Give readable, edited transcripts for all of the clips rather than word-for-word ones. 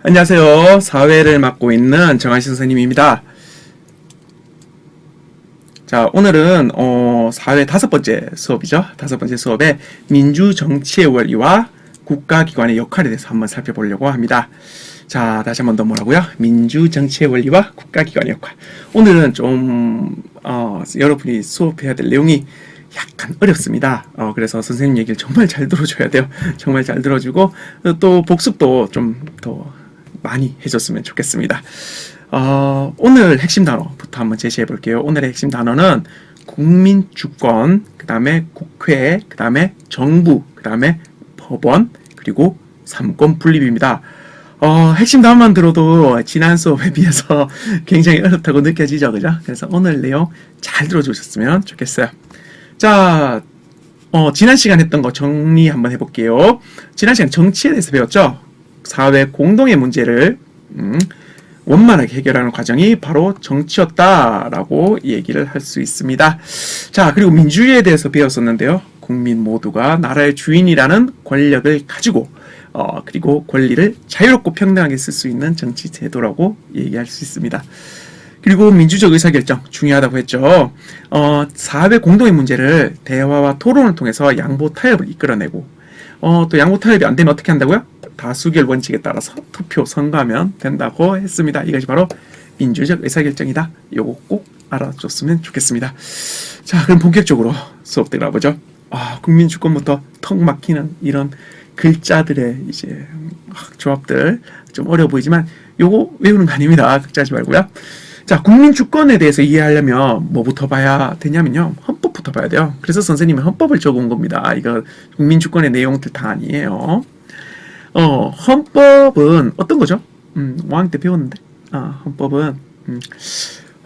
안녕하세요. 사회를 맡고 있는 정한신 선생님입니다. 자, 오늘은 사회 다섯 번째 수업이죠. 다섯 번째 수업에 민주정치의 원리와 국가기관의 역할에 대해서 한번 살펴보려고 합니다. 자, 다시 한번 더 뭐라고요? 민주정치의 원리와 국가기관의 역할. 오늘은 좀 여러분이 수업해야 될 내용이 약간 어렵습니다. 그래서 선생님 얘기를 정말 잘 들어줘야 돼요. 정말 잘 들어주고 또 복습도 좀 더 많이 해줬으면 좋겠습니다. 오늘 핵심 단어부터 한번 제시해 볼게요. 오늘의 핵심 단어는 국민주권, 그 다음에 국회, 그 다음에 정부, 그 다음에 법원, 그리고 삼권 분립입니다. 핵심 단어만 들어도 지난 수업에 비해서 굉장히 어렵다고 느껴지죠, 그죠? 그래서 오늘 내용 잘 들어주셨으면 좋겠어요. 자, 지난 시간 했던 거 정리 한번 해볼게요. 지난 시간 정치에 대해서 배웠죠? 사회 공동의 문제를 원만하게 해결하는 과정이 바로 정치였다라고 얘기를 할 수 있습니다. 자, 그리고 민주주의에 대해서 배웠었는데요. 국민 모두가 나라의 주인이라는 권력을 가지고 그리고 권리를 자유롭고 평등하게 쓸 수 있는 정치 제도라고 얘기할 수 있습니다. 그리고 민주적 의사결정 중요하다고 했죠. 사회 공동의 문제를 대화와 토론을 통해서 양보 타협을 이끌어내고 또 양보 타협이 안 되면 어떻게 한다고요? 다수결 원칙에 따라서 투표 선거하면 된다고 했습니다. 이것이 바로 민주적 의사결정이다. 요거 꼭 알아줬으면 좋겠습니다. 자, 그럼 본격적으로 수업 들어가보죠. 국민주권부터 턱 막히는 이런 글자들의 이제 조합들 좀 어려워 보이지만 요거 외우는 거 아닙니다. 걱정하지 말고요. 자, 국민주권에 대해서 이해하려면 뭐부터 봐야 되냐면요. 헌법부터 봐야 돼요. 그래서 선생님이 헌법을 적어온 겁니다. 이거 국민주권의 내용들 다 아니에요. 헌법은 어떤 거죠? 5학년 때 배웠는데.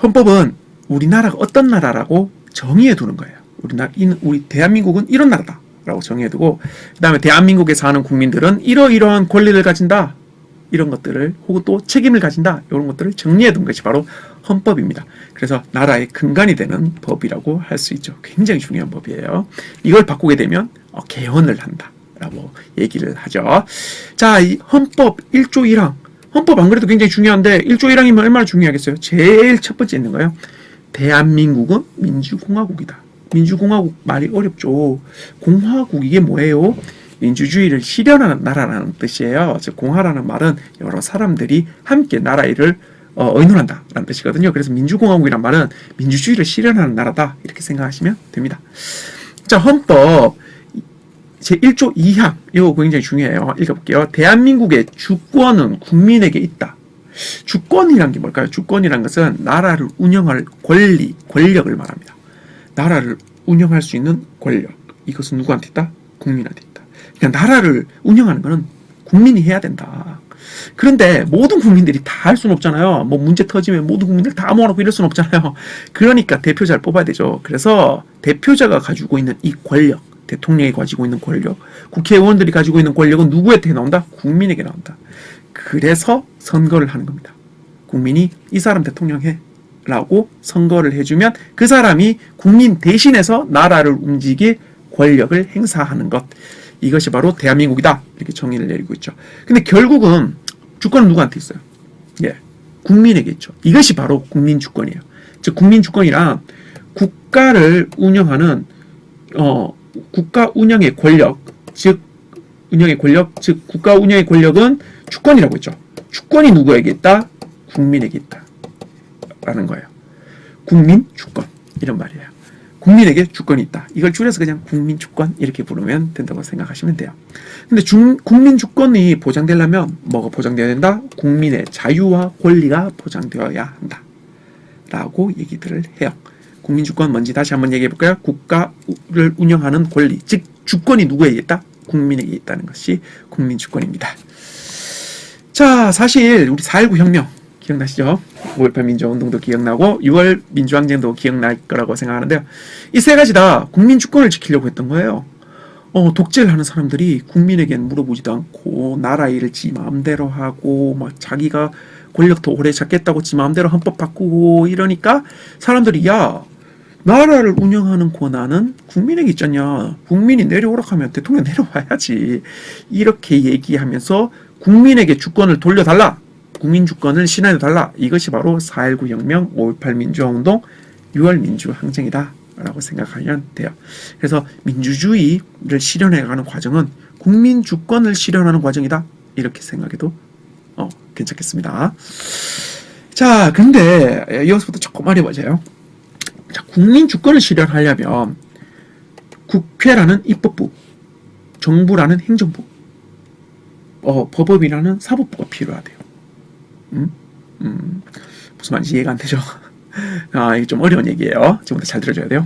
헌법은 우리나라가 어떤 나라라고 정의해 두는 거예요. 우리 대한민국은 이런 나라다. 라고 정의해 두고, 그 다음에 대한민국에 사는 국민들은 이러이러한 권리를 가진다. 이런 것들을, 혹은 또 책임을 가진다. 이런 것들을 정리해 둔 것이 바로 헌법입니다. 그래서 나라의 근간이 되는 법이라고 할 수 있죠. 굉장히 중요한 법이에요. 이걸 바꾸게 되면 개헌을 한다. 라고 얘기를 하죠. 자, 이 헌법 1조 1항. 헌법 안 그래도 굉장히 중요한데 1조 1항이면 얼마나 중요하겠어요? 제일 첫 번째 있는 거예요. 대한민국은 민주공화국이다. 민주공화국 말이 어렵죠. 공화국 이게 뭐예요? 민주주의를 실현하는 나라라는 뜻이에요. 즉 공화라는 말은 여러 사람들이 함께 나라 일을 의논한다 라는 뜻이거든요. 그래서 민주공화국이란 말은 민주주의를 실현하는 나라다 이렇게 생각하시면 됩니다. 자, 헌법 제1조 2항 이거 굉장히 중요해요. 읽어볼게요. 대한민국의 주권은 국민에게 있다. 주권이란 게 뭘까요? 주권이란 것은 나라를 운영할 권력을 말합니다. 나라를 운영할 수 있는 권력. 이것은 누구한테 있다? 국민한테 있다. 그러니까 나라를 운영하는 것은 국민이 해야 된다. 그런데 모든 국민들이 다 할 수는 없잖아요. 뭐 문제 터지면 모든 국민들 다 모아놓고 이럴 수는 없잖아요. 그러니까 대표자를 뽑아야 되죠. 그래서 대표자가 가지고 있는 이 권력, 대통령이 가지고 있는 권력, 국회의원들이 가지고 있는 권력은 누구한테 나온다? 국민에게 나온다. 그래서 선거를 하는 겁니다. 국민이 이 사람 대통령 해 라고 선거를 해주면 그 사람이 국민 대신해서 나라를 움직일 권력을 행사하는 것. 이것이 바로 대한민국이다. 이렇게 정의를 내리고 있죠. 근데 결국은 주권은 누구한테 있어요? 예, 국민에게 있죠. 이것이 바로 국민주권이에요. 즉 국민주권이란 국가를 운영하는 국가 운영의 권력, 즉 국가 운영의 권력은 주권이라고 했죠. 주권이 누구에게 있다? 국민에게 있다. 라는 거예요. 국민주권 이런 말이에요. 국민에게 주권이 있다. 이걸 줄여서 그냥 국민주권 이렇게 부르면 된다고 생각하시면 돼요. 근데 국민주권이 보장되려면 뭐가 보장되어야 된다? 국민의 자유와 권리가 보장되어야 한다. 라고 얘기들을 해요. 국민주권 뭔지 다시 한번 얘기해 볼까요? 국가를 운영하는 권리, 즉 주권이 누구에게 있다? 국민에게 있다는 것이 국민주권입니다. 자, 사실 우리 4.19 혁명 기억나시죠? 5.18 민주화운동도 기억나고 6월 민주항쟁도 기억날 거라고 생각하는데요. 이 세 가지 다 국민주권을 지키려고 했던 거예요. 독재를 하는 사람들이 국민에겐 물어보지도 않고 나라 일을 지 마음대로 하고 막 자기가 권력 더 오래 잡겠다고 지 마음대로 헌법 바꾸고 이러니까 사람들이 야, 나라를 운영하는 권한은 국민에게 있잖냐. 국민이 내려오라 하면 대통령 내려와야지. 이렇게 얘기하면서 국민에게 주권을 돌려달라. 국민 주권을 실현해달라. 이것이 바로 4.19 혁명, 5.18 민주화운동, 6월 민주항쟁이다 라고 생각하면 돼요. 그래서 민주주의를 실현해가는 과정은 국민 주권을 실현하는 과정이다. 이렇게 생각해도 괜찮겠습니다. 자, 근데 여기서부터 조금 어려워져요. 자, 국민 주권을 실현하려면 국회라는 입법부, 정부라는 행정부, 법업이라는 사법부가 필요하대요. 무슨 말인지 이해가 안 되죠? 이게 좀 어려운 얘기예요. 지금부터 잘 들어줘야 돼요.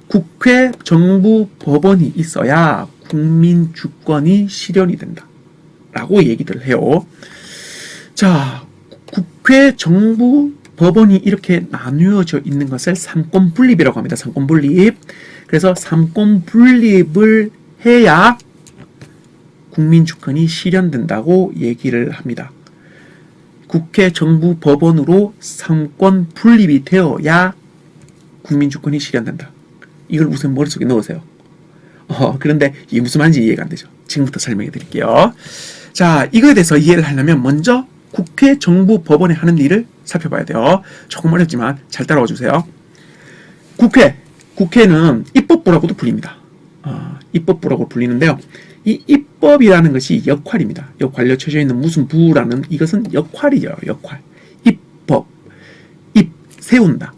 국회, 정부, 법원이 있어야 국민 주권이 실현이 된다. 라고 얘기를 해요. 자, 국회, 정부, 법원이 이렇게 나누어져 있는 것을 삼권 분립이라고 합니다. 삼권 분립. 그래서 삼권 분립을 해야 국민 주권이 실현된다고 얘기를 합니다. 국회, 정부, 법원으로 삼권 분립이 되어야 국민 주권이 실현된다. 이걸 우선 머릿속에 넣으세요. 그런데 이게 무슨 말인지 이해가 안 되죠. 지금부터 설명해 드릴게요. 자, 이거에 대해서 이해를 하려면 먼저 국회, 정부, 법원이 하는 일을 살펴봐야 돼요. 조금 어렵지만 잘 따라와 주세요. 국회는 입법부라고도 불립니다. 입법부라고 불리는데요. 이 입법이라는 것이 역할입니다. 역할로 쳐져 있는 무슨 부라는 이것은 역할이죠. 역할. 입법. 세운다.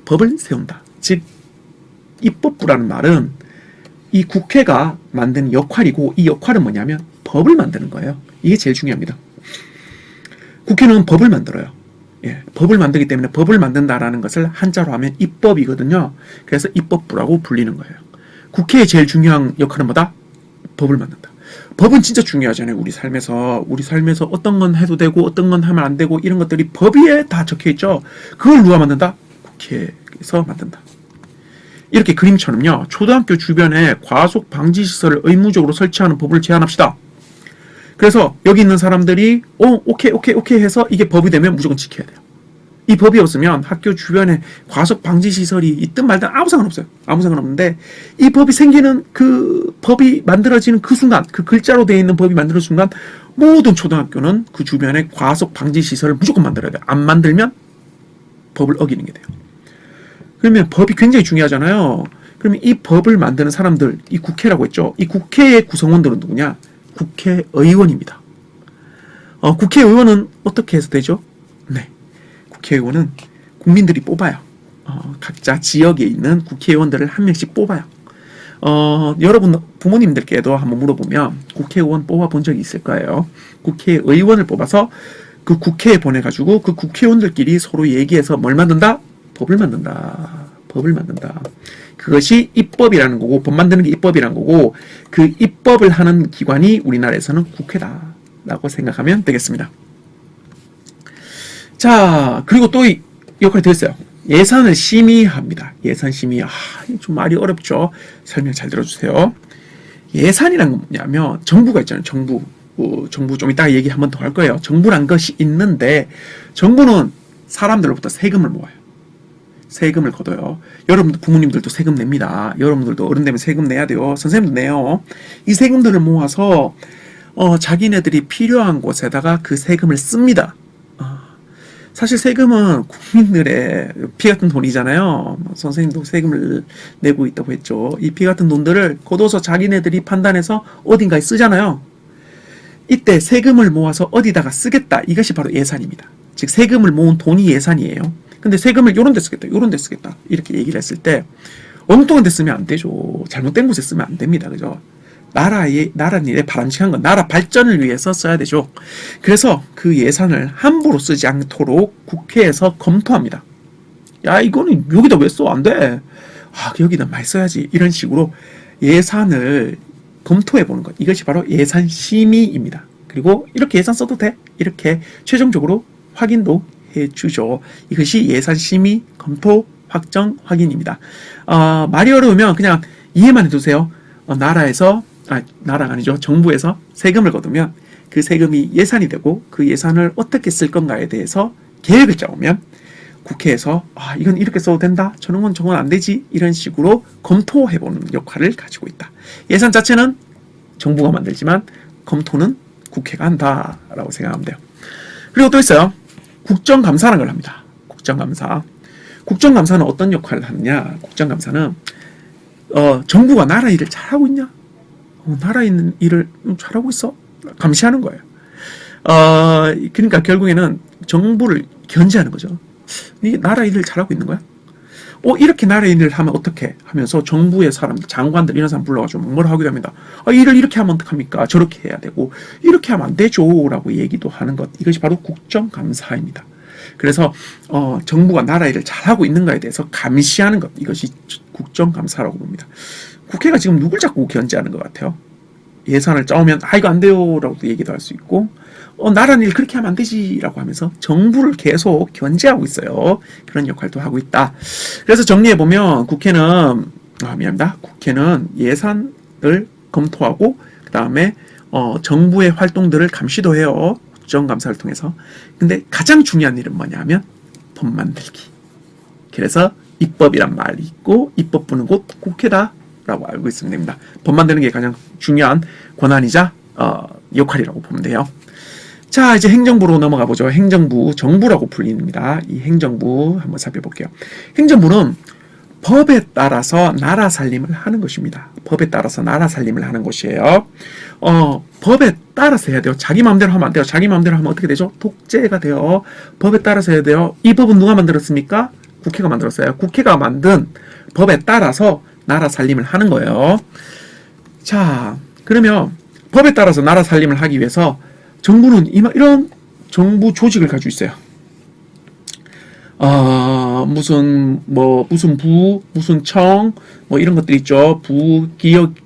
법을 세운다. 즉 입법부라는 말은 이 국회가 만든 역할이고 이 역할은 뭐냐면 법을 만드는 거예요. 이게 제일 중요합니다. 국회는 법을 만들어요. 법을 만들기 때문에 법을 만든다라는 것을 한자로 하면 입법이거든요. 그래서 입법부라고 불리는 거예요. 국회의 제일 중요한 역할은 뭐다? 법을 만든다. 법은 진짜 중요하잖아요. 우리 삶에서 어떤 건 해도 되고 어떤 건 하면 안 되고 이런 것들이 법 위에 다 적혀 있죠. 그걸 누가 만든다? 국회에서 만든다. 이렇게 그림처럼요. 초등학교 주변에 과속 방지 시설을 의무적으로 설치하는 법을 제안합시다. 그래서 여기 있는 사람들이 오케이 해서 이게 법이 되면 무조건 지켜야 돼요. 이 법이 없으면 학교 주변에 과속 방지 시설이 있든 말든 아무 상관없어요. 아무 상관없는데 이 법이 생기는 그 법이 만들어지는 그 순간, 그 글자로 되어 있는 법이 만들어지는 순간 모든 초등학교는 그 주변에 과속 방지 시설을 무조건 만들어야 돼요. 안 만들면 법을 어기는 게 돼요. 그러면 법이 굉장히 중요하잖아요. 그러면 이 법을 만드는 사람들, 이 국회라고 했죠. 이 국회의 구성원들은 누구냐? 국회의원입니다. 국회의원은 어떻게 해서 되죠? 네. 국회의원은 국민들이 뽑아요. 각자 지역에 있는 국회의원들을 한 명씩 뽑아요. 여러분 부모님들께도 한번 물어보면 국회의원 뽑아본 적이 있을 거예요. 국회의원을 뽑아서 그 국회에 보내가지고 그 국회의원들끼리 서로 얘기해서 뭘 만든다? 법을 만든다. 그것이 입법이라는 거고, 법 만드는 게 입법이라는 거고, 그 입법을 하는 기관이 우리나라에서는 국회다라고 생각하면 되겠습니다. 자, 그리고 또 역할이 더 있어요. 예산을 심의합니다. 예산 심의. 좀 말이 어렵죠. 설명 잘 들어주세요. 예산이란 건 뭐냐면 정부가 있잖아요. 정부 좀 이따가 얘기 한 번 더 할 거예요. 정부란 것이 있는데 정부는 사람들로부터 세금을 모아요. 세금을 걷어요. 여러분들 부모님들도 세금 냅니다. 여러분들도 어른 되면 세금 내야 돼요. 선생님도 내요. 이 세금들을 모아서 자기네들이 필요한 곳에다가 그 세금을 씁니다. 사실 세금은 국민들의 피 같은 돈이잖아요. 선생님도 세금을 내고 있다고 했죠. 이 피 같은 돈들을 걷어서 자기네들이 판단해서 어딘가에 쓰잖아요. 이때 세금을 모아서 어디다가 쓰겠다. 이것이 바로 예산입니다. 즉 세금을 모은 돈이 예산이에요. 근데 세금을 요런 데 쓰겠다, 요런 데 쓰겠다 이렇게 얘기를 했을 때 엉뚱한 데 쓰면 안 되죠. 잘못된 곳에 쓰면 안 됩니다. 그죠? 나라 일에 바람직한 건 나라 발전을 위해서 써야 되죠. 그래서 그 예산을 함부로 쓰지 않도록 국회에서 검토합니다. 야, 이거는 여기다 왜 써? 안 돼. 여기다 많이 써야지. 이런 식으로 예산을 검토해 보는 것. 이것이 바로 예산 심의입니다. 그리고 이렇게 예산 써도 돼? 이렇게 최종적으로 확인도 해주죠. 이것이 예산 심의, 검토, 확정, 확인입니다. 말이 어려우면 그냥 이해만 해두세요. 나라가 아니죠. 정부에서 세금을 거두면 그 세금이 예산이 되고 그 예산을 어떻게 쓸 건가에 대해서 계획을 짜오면 국회에서 이건 이렇게 써도 된다. 저건 안 되지. 이런 식으로 검토해보는 역할을 가지고 있다. 예산 자체는 정부가 만들지만 검토는 국회가 한다라고 생각하면 돼요. 그리고 또 있어요. 국정감사라는 걸 합니다. 국정감사. 국정감사는 어떤 역할을 하느냐? 국정감사는 정부가 나라 일을 잘하고 있냐? 나라 있는 일을 잘하고 있어? 감시하는 거예요. 그러니까 결국에는 정부를 견제하는 거죠. 이 나라 일을 잘하고 있는 거야? 이렇게 나라 일을 하면 어떻게 하면서 정부의 사람들, 장관들 이런 사람 불러가지고 뭐라 하기도 합니다. 일을 이렇게 하면 어떡합니까? 저렇게 해야 되고 이렇게 하면 안 되죠 라고 얘기도 하는 것. 이것이 바로 국정감사입니다. 그래서 정부가 나라 일을 잘하고 있는가에 대해서 감시하는 것. 이것이 국정감사라고 봅니다. 국회가 지금 누굴 자꾸 견제하는 것 같아요? 예산을 짜오면 이거 안 돼요 라고 얘기도 할 수 있고 나라는 일 그렇게 하면 안 되지 라고 하면서 정부를 계속 견제하고 있어요. 그런 역할도 하고 있다. 그래서 정리해보면 국회는 국회는 예산을 검토하고 그 다음에 정부의 활동들을 감시도 해요. 국정감사를 통해서. 근데 가장 중요한 일은 뭐냐 하면 법 만들기. 그래서 입법이란 말이 있고 입법부는 곧 국회다 라고 알고 있으면 됩니다. 법 만드는 게 가장 중요한 권한이자 역할이라고 보면 돼요. 자, 이제 행정부로 넘어가 보죠. 행정부, 정부라고 불립니다. 이 행정부 한번 살펴볼게요. 행정부는 법에 따라서 나라 살림을 하는 것입니다. 법에 따라서 나라 살림을 하는 것이에요. 법에 따라서 해야 돼요. 자기 마음대로 하면 안 돼요. 자기 마음대로 하면 어떻게 되죠? 독재가 돼요. 법에 따라서 해야 돼요. 이 법은 누가 만들었습니까? 국회가 만들었어요. 국회가 만든 법에 따라서 나라 살림을 하는 거예요. 자, 그러면 법에 따라서 나라 살림을 하기 위해서 정부는 이런 정부 조직을 가지고 있어요. 무슨 부, 무슨 청, 이런 것들 있죠.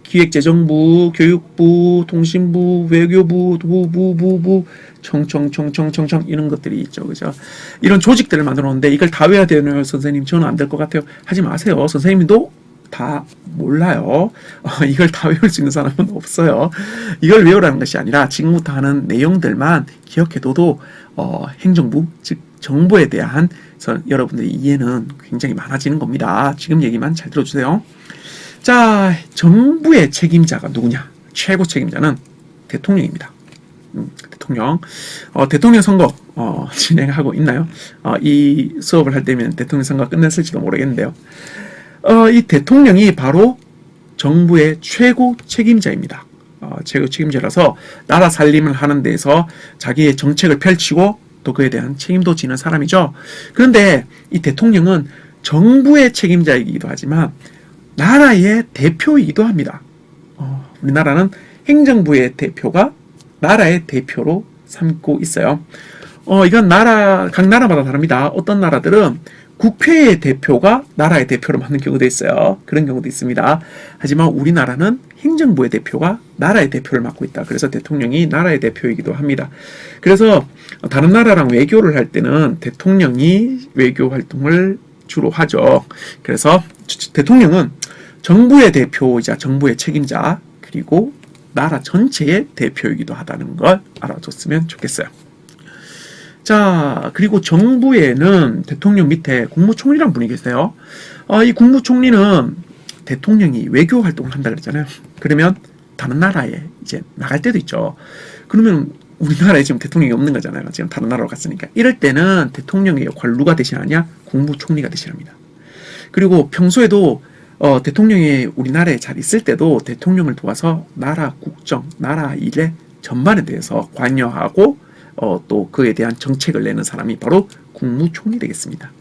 기획재정부, 교육부, 통신부, 외교부, 부부, 청, 이런 것들이 있죠. 그죠? 이런 조직들을 만들어 놓는데 이걸 다 외워야 되나요, 선생님? 저는 안 될 것 같아요. 하지 마세요. 선생님도 다 몰라요. 이걸 다 외울 수 있는 사람은 없어요. 이걸 외우라는 것이 아니라 지금부터 하는 내용들만 기억해둬도 행정부, 즉 정부에 대한 여러분들의 이해는 굉장히 많아지는 겁니다. 지금 얘기만 잘 들어주세요. 자, 정부의 책임자가 누구냐? 최고 책임자는 대통령입니다. 대통령. 대통령 선거 진행하고 있나요? 이 수업을 할 때면 대통령 선거가 끝났을지도 모르겠는데요. 이 대통령이 바로 정부의 최고 책임자입니다. 최고 책임자라서 나라 살림을 하는 데에서 자기의 정책을 펼치고 또 그에 대한 책임도 지는 사람이죠. 그런데 이 대통령은 정부의 책임자이기도 하지만 나라의 대표이기도 합니다. 우리나라는 행정부의 대표가 나라의 대표로 삼고 있어요. 이건 각 나라마다 다릅니다. 어떤 나라들은 국회의 대표가 나라의 대표로 맡는 경우도 있어요. 그런 경우도 있습니다. 하지만 우리나라는 행정부의 대표가 나라의 대표를 맡고 있다. 그래서 대통령이 나라의 대표이기도 합니다. 그래서 다른 나라랑 외교를 할 때는 대통령이 외교 활동을 주로 하죠. 그래서 대통령은 정부의 대표이자 정부의 책임자 그리고 나라 전체의 대표이기도 하다는 걸 알아줬으면 좋겠어요. 자, 그리고 정부에는 대통령 밑에 국무총리라는 분이 계세요. 이 국무총리는 대통령이 외교 활동을 한다 그랬잖아요. 그러면 다른 나라에 이제 나갈 때도 있죠. 그러면 우리나라에 지금 대통령이 없는 거잖아요. 지금 다른 나라로 갔으니까. 이럴 때는 대통령의 역할을 누가 대신하냐? 국무총리가 대신합니다. 그리고 평소에도 대통령이 우리나라에 잘 있을 때도 대통령을 도와서 나라 국정, 나라 일의 전반에 대해서 관여하고 또 그에 대한 정책을 내는 사람이 바로 국무총리 되겠습니다.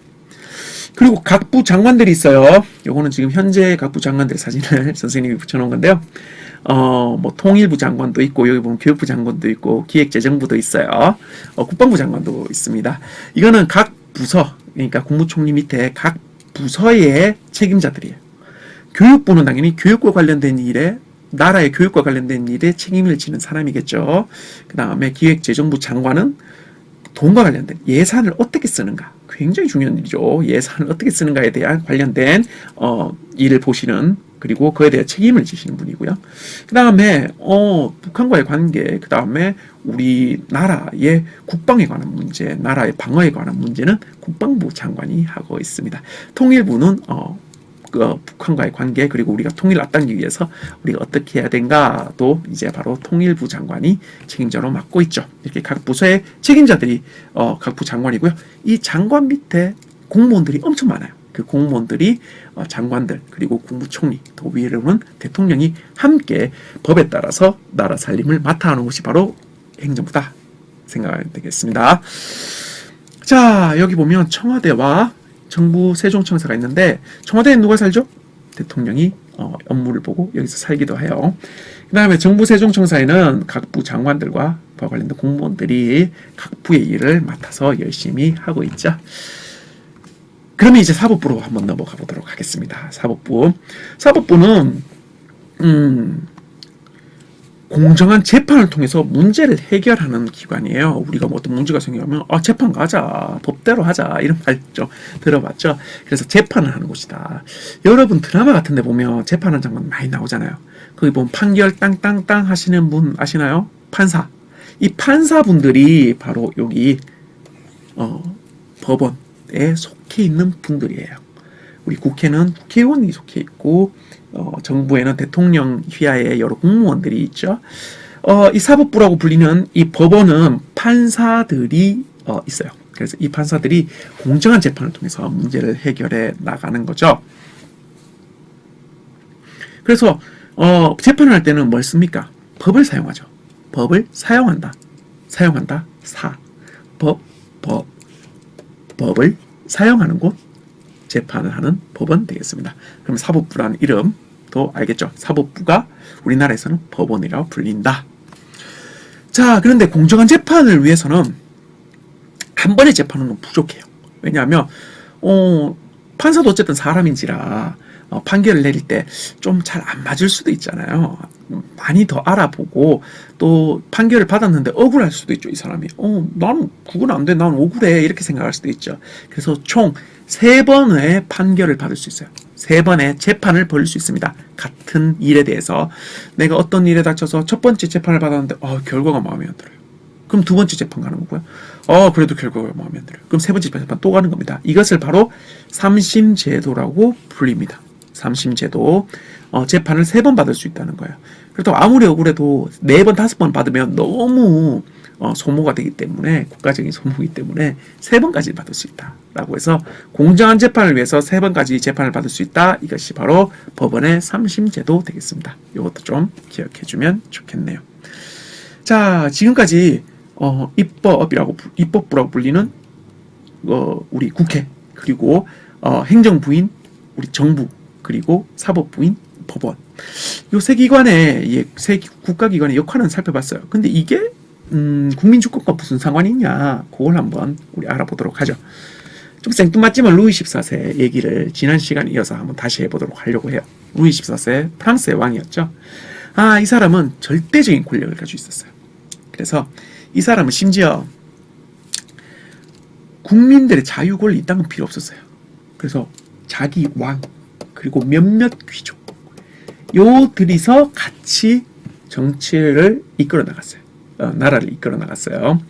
그리고 각부 장관들이 있어요. 요거는 지금 현재 각부 장관들의 사진을 선생님이 붙여놓은 건데요. 통일부 장관도 있고 여기 보면 교육부 장관도 있고 기획재정부도 있어요. 국방부 장관도 있습니다. 이거는 각 부서, 그러니까 국무총리 밑에 각 부서의 책임자들이에요. 교육부는 당연히 교육과 관련된 일에 나라의 교육과 관련된 일에 책임을 지는 사람이겠죠. 그 다음에 기획재정부 장관은 돈과 관련된 예산을 어떻게 쓰는가, 굉장히 중요한 일이죠. 예산을 어떻게 쓰는가에 대한 관련된 일을 보시는, 그리고 그에 대해 책임을 지시는 분이고요. 그 다음에 북한과의 관계, 그 다음에 우리나라의 국방에 관한 문제, 나라의 방어에 관한 문제는 국방부 장관이 하고 있습니다. 통일부는 북한과의 관계, 그리고 우리가 통일을 앞당기기 위해서 우리가 어떻게 해야 된가도 이제 바로 통일부 장관이 책임자로 맡고 있죠. 이렇게 각 부서의 책임자들이 각 부 장관이고요. 이 장관 밑에 공무원들이 엄청 많아요. 그 공무원들이 장관들, 그리고 국무총리, 또 위로는 대통령이 함께 법에 따라서 나라 살림을 맡아하는 곳이 바로 행정부다 생각하면 되겠습니다. 자, 여기 보면 청와대와 정부 세종청사가 있는데, 청와대에 누가 살죠? 대통령이 업무를 보고 여기서 살기도 해요. 그 다음에 정부 세종청사에는 각 부 장관들과 그와 관련된 공무원들이 각 부의 일을 맡아서 열심히 하고 있죠. 그러면 이제 사법부로 한번 넘어가 보도록 하겠습니다. 사법부는 공정한 재판을 통해서 문제를 해결하는 기관이에요. 우리가 뭐 어떤 문제가 생기면 재판 가자, 법대로 하자, 이런 말 좀 들어봤죠. 그래서 재판을 하는 곳이다. 여러분 드라마 같은 데 보면 재판하는 장면 많이 나오잖아요. 거기 보면 판결 땅땅땅 하시는 분 아시나요? 판사. 이 판사분들이 바로 여기 법원에 속해 있는 분들이에요. 우리 국회는 국회의원이 속해 있고, 정부에는 대통령 휘하에 여러 공무원들이 있죠. 이 사법부라고 불리는 이 법원은 판사들이 있어요. 그래서 이 판사들이 공정한 재판을 통해서 문제를 해결해 나가는 거죠. 그래서 재판을 할 때는 뭘 씁니까? 법을 사용하죠. 법을 사용한다. 법을 사용하는 곳, 재판을 하는 법원 되겠습니다. 그럼 사법부라는 이름도 알겠죠? 사법부가 우리나라에서는 법원이라고 불린다. 자, 그런데 공정한 재판을 위해서는 한 번의 재판은 부족해요. 왜냐하면 판사도 어쨌든 사람인지라 판결을 내릴 때 좀 잘 안 맞을 수도 있잖아요. 많이 더 알아보고, 또 판결을 받았는데 억울할 수도 있죠. 이 사람이 나는 그건 안 돼, 나는 억울해, 이렇게 생각할 수도 있죠. 그래서 총 3번의 판결을 받을 수 있어요. 3번의 재판을 벌일 수 있습니다. 같은 일에 대해서 내가 어떤 일에 닥쳐서 첫 번째 재판을 받았는데 결과가 마음에 안 들어요. 그럼 두 번째 재판 가는 거고요. 그래도 결과가 마음에 안 들어요. 그럼 세 번째 재판 또 가는 겁니다. 이것을 바로 삼심제도라고 불립니다. 삼심제도. 재판을 3번 받을 수 있다는 거예요. 그래도 아무리 억울해도 4번, 5번 받으면 너무 소모가 되기 때문에, 국가적인 소모이기 때문에 3번까지 받을 수 있다라고 해서 공정한 재판을 위해서 3번까지 재판을 받을 수 있다. 이것이 바로 법원의 삼심제도 되겠습니다. 이것도 좀 기억해주면 좋겠네요. 자, 지금까지 입법부라고 불리는 우리 국회, 그리고 행정부인 우리 정부, 그리고 사법부인 법원, 이 세 기관의 세 국가기관의 역할은 살펴봤어요. 근데 이게 국민주권과 무슨 상관이 있냐, 그걸 한번 우리 알아보도록 하죠. 좀 생뚱맞지만 루이 14세 얘기를 지난 시간에 이어서 한번 다시 해보도록 하려고 해요. 루이 14세 프랑스의 왕이었죠. 이 사람은 절대적인 권력을 가지고 있었어요. 그래서 이 사람은 심지어 국민들의 자유 권리 이딴 건 필요 없었어요. 그래서 자기 왕, 그리고 몇몇 귀족, 요들이서 같이 정치를 이끌어 나갔어요. 나라를 이끌어 나갔어요.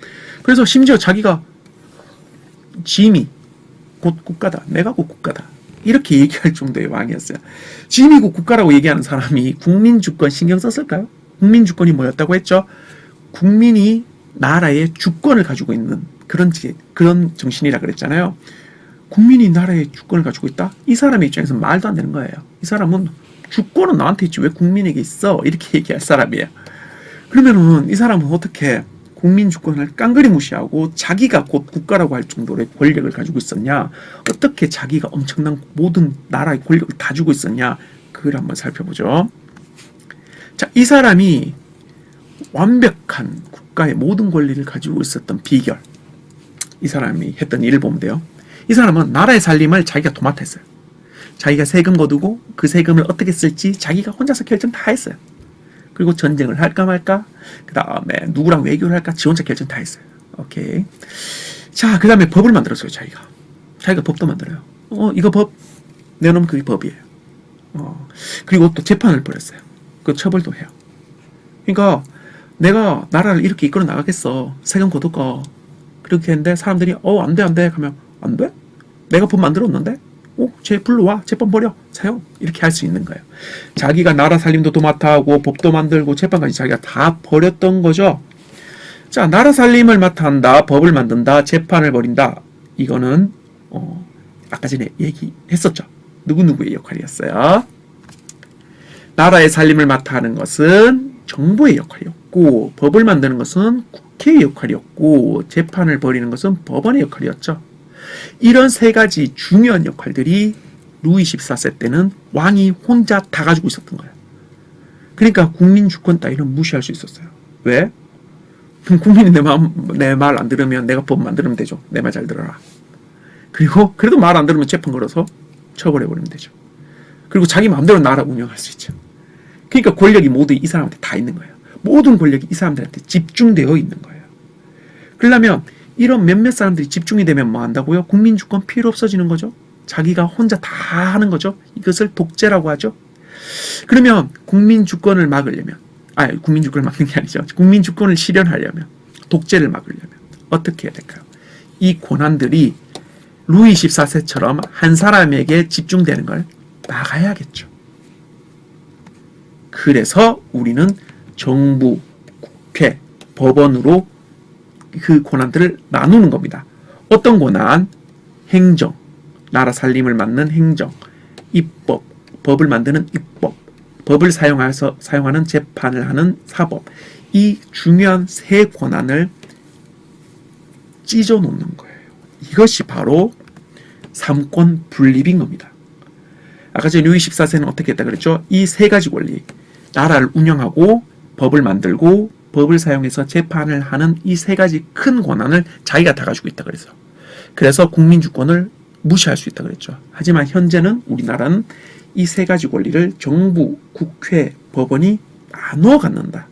그래서 심지어 자기가 짐이 곧 국가다, 내가 곧 국가다, 이렇게 얘기할 정도의 왕이었어요. 짐이 곧 국가라고 얘기하는 사람이 국민주권 신경 썼을까요? 국민주권이 뭐였다고 했죠? 국민이 나라의 주권을 가지고 있는 그런 정신이라 그랬잖아요. 국민이 나라의 주권을 가지고 있다? 이 사람의 입장에서 말도 안 되는 거예요. 이 사람은 주권은 나한테 있지 왜 국민에게 있어? 이렇게 얘기할 사람이에요. 그러면은 이 사람은 어떻게 국민 주권을 깡그리 무시하고 자기가 곧 국가라고 할 정도의 권력을 가지고 있었냐? 어떻게 자기가 엄청난 모든 나라의 권력을 다 주고 있었냐? 그걸 한번 살펴보죠. 자, 이 사람이 완벽한 국가의 모든 권리를 가지고 있었던 비결, 이 사람이 했던 일을 보면 돼요. 이 사람은 나라의 살림을 자기가 도맡아 했어요. 자기가 세금 거두고 그 세금을 어떻게 쓸지 자기가 혼자서 결정 다 했어요. 그리고 전쟁을 할까 말까, 그 다음에 누구랑 외교를 할까 지 혼자 결정 다 했어요. 오케이. 자, 그 다음에 법을 만들었어요. 자기가 법도 만들어요. 이거 법 내놓으면 그게 법이에요. 그리고 또 재판을 벌였어요. 그 처벌도 해요. 그러니까 내가 나라를 이렇게 이끌어 나가겠어, 세금 거둘까, 그렇게 했는데 사람들이 안 돼 하면 안 돼? 내가 법 만들었는데? 쟤 불러와, 재판 벌여, 사용, 이렇게 할 수 있는 거예요. 자기가 나라 살림도 도맡아 하고 법도 만들고 재판까지 자기가 다 벌였던 거죠. 자, 나라 살림을 맡아 한다, 법을 만든다, 재판을 벌인다. 이거는 아까 전에 얘기했었죠. 누구누구의 역할이었어요. 나라의 살림을 맡아 하는 것은 정부의 역할이었고, 법을 만드는 것은 국회의 역할이었고, 재판을 벌이는 것은 법원의 역할이었죠. 이런 세 가지 중요한 역할들이 루이 14세 때는 왕이 혼자 다 가지고 있었던 거예요. 그러니까 국민 주권 따위는 무시할 수 있었어요. 왜? 국민이 내 말 안 들으면 내가 법 만들면 되죠. 내 말 잘 들어라. 그리고 그래도 말 안 들으면 재판 걸어서 처벌해버리면 되죠. 그리고 자기 마음대로 나라 운영할 수 있죠. 그러니까 권력이 모두 이 사람한테 다 있는 거예요. 모든 권력이 이 사람들한테 집중되어 있는 거예요. 그러려면 이런 몇몇 사람들이 집중이 되면 뭐 한다고요? 국민 주권 필요 없어지는 거죠. 자기가 혼자 다 하는 거죠. 이것을 독재라고 하죠. 그러면 국민 주권을 막으려면, 국민 주권을 막는 게 아니죠. 국민 주권을 실현하려면, 독재를 막으려면 어떻게 해야 될까요? 이 권한들이 루이 14세처럼 한 사람에게 집중되는 걸 막아야겠죠. 그래서 우리는 정부, 국회, 법원으로 그 권한들을 나누는 겁니다. 어떤 권한? 행정, 나라 살림을 맡는 행정, 입법, 법을 만드는 입법, 법을 사용하는 재판을 하는 사법. 이 중요한 세 권한을 찢어 놓는 거예요. 이것이 바로 삼권 분립인 겁니다. 아까 전에 루이 14세는 어떻게 했다 그랬죠? 이 세 가지 권리, 나라를 운영하고 법을 만들고 법을 사용해서 재판을 하는 이 세 가지 큰 권한을 자기가 다 가지고 있다 그랬어요. 그래서 국민 주권을 무시할 수 있다 그랬죠. 하지만 현재는 우리나라는 이 세 가지 권리를 정부, 국회, 법원이 나누어 갖는다.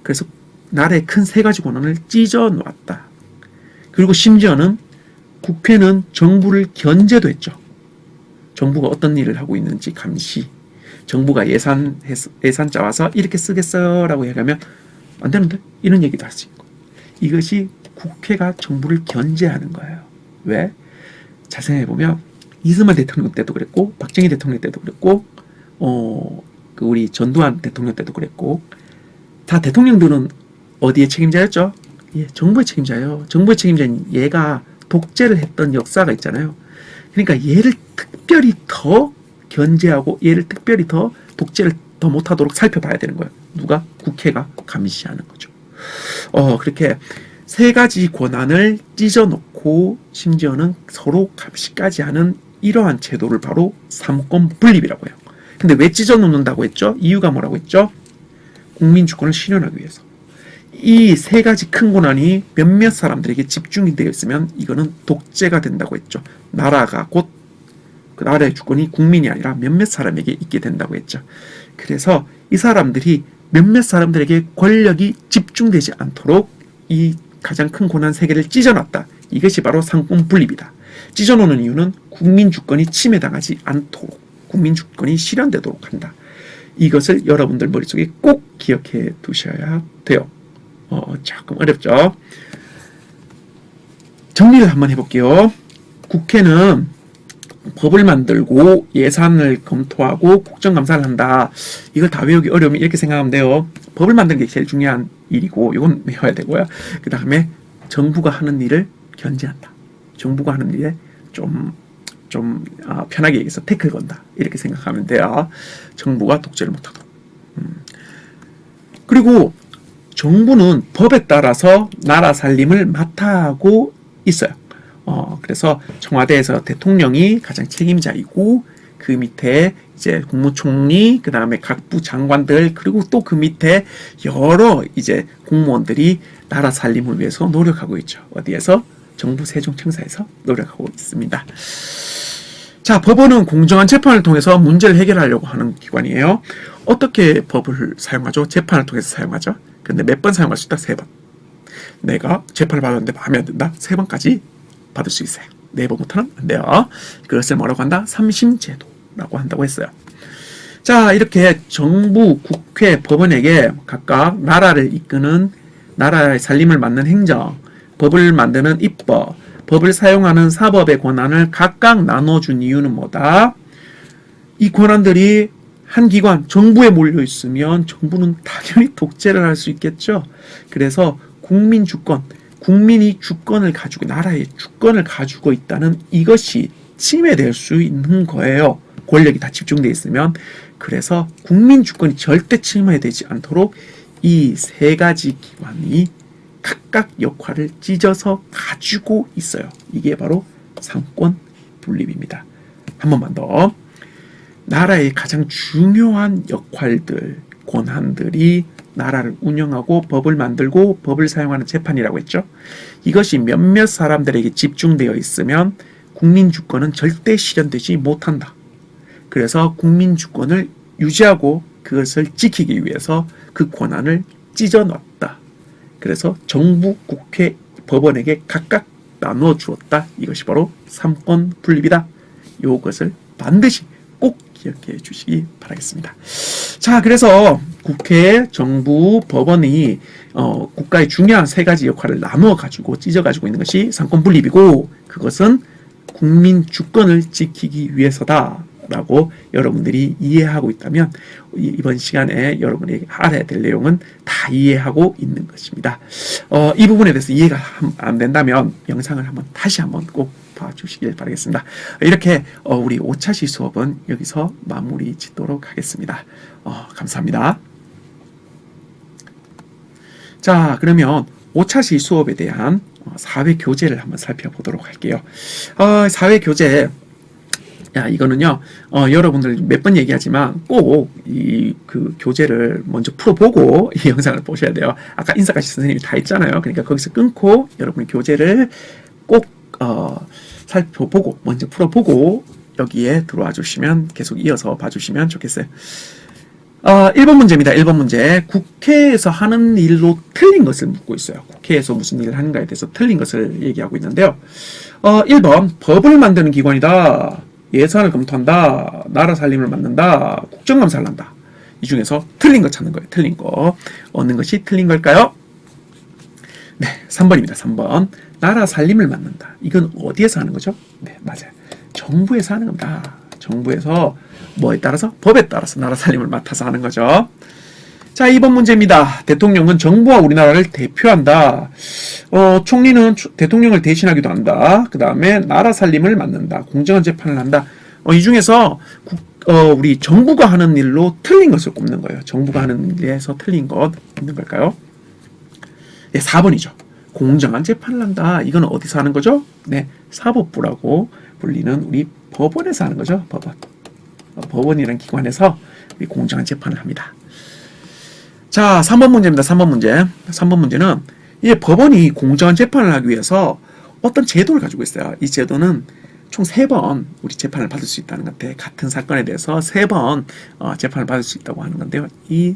그래서 나라의 큰 세 가지 권한을 찢어 놓았다. 그리고 심지어는 국회는 정부를 견제도 했죠. 정부가 어떤 일을 하고 있는지 감시. 정부가 예산 짜와서 이렇게 쓰겠어요 라고 얘기하면 안 되는데? 이런 얘기도 할 수 있고. 이것이 국회가 정부를 견제하는 거예요. 왜? 자세히 보면 이승만 대통령 때도 그랬고, 박정희 대통령 때도 그랬고, 우리 전두환 대통령 때도 그랬고, 다 대통령들은 어디에 책임자였죠? 예, 정부의 책임자예요. 정부의 책임자인 얘가 독재를 했던 역사가 있잖아요. 그러니까 얘를 특별히 더 견제하고 얘를 특별히 더 독재를 더 못하도록 살펴봐야 되는 거예요. 누가? 국회가 감시하는 거죠. 그렇게 세 가지 권한을 찢어놓고 심지어는 서로 감시까지 하는 이러한 제도를 바로 삼권 분립이라고 해요. 근데 왜 찢어놓는다고 했죠? 이유가 뭐라고 했죠? 국민 주권을 실현하기 위해서. 이 세 가지 큰 권한이 몇몇 사람들에게 집중이 되어 있으면 이거는 독재가 된다고 했죠. 나라가 곧 그 나라의 주권이 국민이 아니라 몇몇 사람에게 있게 된다고 했죠. 그래서 이 사람들이 몇몇 사람들에게 권력이 집중되지 않도록 이 가장 큰 권한 세 개를 찢어놨다. 이것이 바로 삼권 분립이다. 찢어놓는 이유는 국민 주권이 침해당하지 않도록, 국민 주권이 실현되도록 한다. 이것을 여러분들 머릿속에 꼭 기억해 두셔야 돼요. 조금 어렵죠? 정리를 한번 해볼게요. 국회는 법을 만들고 예산을 검토하고 국정감사를 한다. 이걸 다 외우기 어려우면 이렇게 생각하면 돼요. 법을 만드는 게 제일 중요한 일이고 이건 외워야 되고요. 그 다음에 정부가 하는 일을 견제한다. 정부가 하는 일에 좀 편하게 얘기해서 태클 건다. 이렇게 생각하면 돼요. 정부가 독재를 못하도록. 그리고 정부는 법에 따라서 나라 살림을 맡아 하고 있어요. 그래서 청와대에서 대통령이 가장 책임자이고 그 밑에 이제 국무총리, 그 다음에 각부 장관들, 그리고 또 그 밑에 여러 이제 공무원들이 나라 살림을 위해서 노력하고 있죠. 어디에서? 정부 세종청사에서 노력하고 있습니다. 자, 법원은 공정한 재판을 통해서 문제를 해결하려고 하는 기관이에요. 어떻게 법을 사용하죠? 재판을 통해서 사용하죠. 근데 몇 번 사용할 수 있다? 3번. 내가 재판을 받았는데 마음에 안 든다? 3번까지 받을 수 있어요. 4번부터는 안 돼요. 그것을 뭐라고 한다? 삼심제도라고 한다고 했어요. 자, 이렇게 정부, 국회, 법원에게 각각 나라를 이끄는 나라의 살림을 맡는 행정, 법을 만드는 입법, 법을 사용하는 사법의 권한을 각각 나눠준 이유는 뭐다? 이 권한들이 한 기관, 정부에 몰려 있으면 정부는 당연히 독재를 할 수 있겠죠. 그래서 국민 주권, 국민이 주권을 가지고, 나라의 주권을 가지고 있다는 이것이 침해될 수 있는 거예요. 권력이 다 집중되어 있으면. 그래서 국민 주권이 절대 침해되지 않도록 이 세 가지 기관이 각각 역할을 찢어서 가지고 있어요. 이게 바로 상권 분립입니다. 한 번만 더. 나라의 가장 중요한 역할들, 권한들이 나라를 운영하고 법을 만들고 법을 사용하는 재판이라고 했죠. 이것이 몇몇 사람들에게 집중되어 있으면 국민 주권은 절대 실현되지 못한다. 그래서 국민 주권을 유지하고 그것을 지키기 위해서 그 권한을 찢어 놨다. 그래서 정부, 국회, 법원에게 각각 나누어 주었다. 이것이 바로 삼권 분립이다. 이것을 반드시 꼭 기억해 주시기 바라겠습니다. 자, 그래서 국회, 정부, 법원이 국가의 중요한 세 가지 역할을 나누어 가지고 찢어 가지고 있는 것이 상권 분립이고, 그것은 국민 주권을 지키기 위해서다라고 여러분들이 이해하고 있다면 이번 시간에 여러분이 알아야 될 내용은 다 이해하고 있는 것입니다. 이 부분에 대해서 이해가 안 된다면 영상을 다시 한번 꼭 봐주시길 바라겠습니다. 이렇게 우리 5차시 수업은 여기서 마무리 짓도록 하겠습니다. 감사합니다. 자, 그러면 5차시 수업에 대한 사회 교재를 한번 살펴보도록 할게요. 사회 교재, 이거는요, 여러분들 몇 번 얘기하지만 꼭 그 교재를 먼저 풀어보고 이 영상을 보셔야 돼요. 아까 인사가시 선생님이 다 했잖아요. 그러니까 거기서 끊고 여러분이 교재를 꼭 살펴보고 먼저 풀어보고 여기에 들어와 주시면 계속 이어서 봐주시면 좋겠어요. 1번 문제입니다. 1번 문제. 국회에서 하는 일로 틀린 것을 묻고 있어요. 국회에서 무슨 일을 하는가에 대해서 틀린 것을 얘기하고 있는데요. 1번 법을 만드는 기관이다. 예산을 검토한다. 나라 살림을 맡는다. 국정감사를 한다. 이 중에서 틀린 거 찾는 거예요. 틀린 거. 어느 것이 틀린 걸까요? 네, 3번입니다. 3번. 나라 살림을 맡는다. 이건 어디에서 하는 거죠? 네, 맞아요. 정부에서 하는 겁니다. 정부에서 뭐에 따라서? 법에 따라서 나라 살림을 맡아서 하는 거죠. 자, 2번 문제입니다. 대통령은 정부와 우리나라를 대표한다. 총리는 대통령을 대신하기도 한다. 그 다음에 나라 살림을 맡는다. 공정한 재판을 한다. 이 중에서 우리 정부가 하는 일로 틀린 것을 꼽는 거예요. 정부가 하는 일에서 틀린 것 있는 걸까요? 네, 4번이죠. 공정한 재판을 한다. 이건 어디서 하는 거죠? 네, 사법부라고 불리는 우리 법원에서 하는 거죠. 법원. 법원이라는 기관에서 우리 공정한 재판을 합니다. 자, 3번 문제입니다. 3번 문제. 3번 문제는 이 법원이 공정한 재판을 하기 위해서 어떤 제도를 가지고 있어요. 이 제도는 총 3번 우리 재판을 받을 수 있다는 건데, 같은 사건에 대해서 3번 재판을 받을 수 있다고 하는 건데요. 이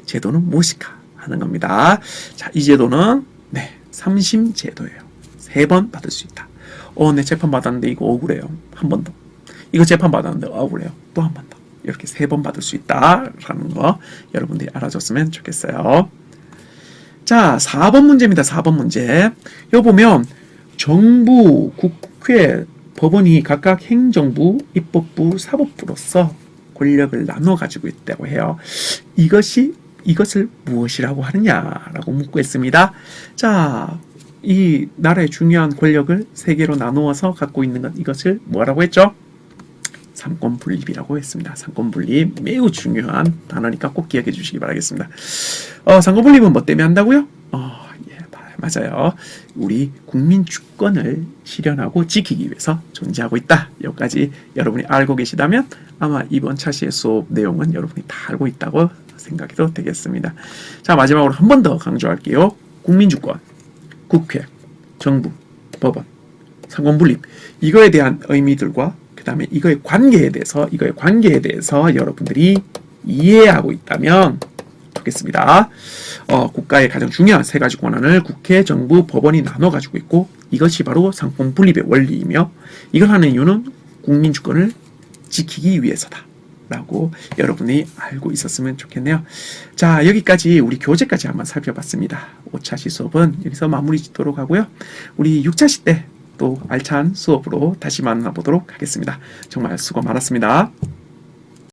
제도는 무엇일까 하는 겁니다. 자, 이 제도는 네, 3심 제도예요. 3번 받을 수 있다. 내 재판 받았는데 이거 억울해요. 한 번 더. 이거 재판 받았는데 억울해요. 또 한 번 더. 이렇게 3번 받을 수 있다라는 거 여러분들이 알아줬으면 좋겠어요. 자, 4번 문제입니다. 4번 문제. 여기 보면 정부, 국회, 법원이 각각 행정부, 입법부, 사법부로서 권력을 나눠 가지고 있다고 해요. 이것을 무엇이라고 하느냐라고 묻고 있습니다. 자, 이 나라의 중요한 권력을 3개로 나누어서 갖고 있는 것, 이것을 뭐라고 했죠? 삼권 분립이라고 했습니다. 삼권 분립 매우 중요한 단어니까 꼭 기억해 주시기 바라겠습니다. 삼권 분립은 뭐 때문에 한다고요? 예, 맞아요. 우리 국민 주권을 실현하고 지키기 위해서 존재하고 있다. 여기까지 여러분이 알고 계시다면 아마 이번 차시의 수업 내용은 여러분이 다 알고 있다고 생각해도 되겠습니다. 자, 마지막으로 한 번 더 강조할게요. 국민 주권, 국회, 정부, 법원, 삼권 분립, 이거에 대한 의미들과 그 다음에 이거의 관계에 대해서 여러분들이 이해하고 있다면 좋겠습니다. 국가의 가장 중요한 3가지 권한을 국회, 정부, 법원이 나눠 가지고 있고, 이것이 바로 상권 분립의 원리이며, 이걸 하는 이유는 국민 주권을 지키기 위해서다. 라고 여러분이 알고 있었으면 좋겠네요. 자, 여기까지 우리 교재까지 한번 살펴봤습니다. 5차시 수업은 여기서 마무리 짓도록 하고요. 우리 6차시 때 또 알찬 수업으로 다시 만나보도록 하겠습니다. 정말 수고 많았습니다.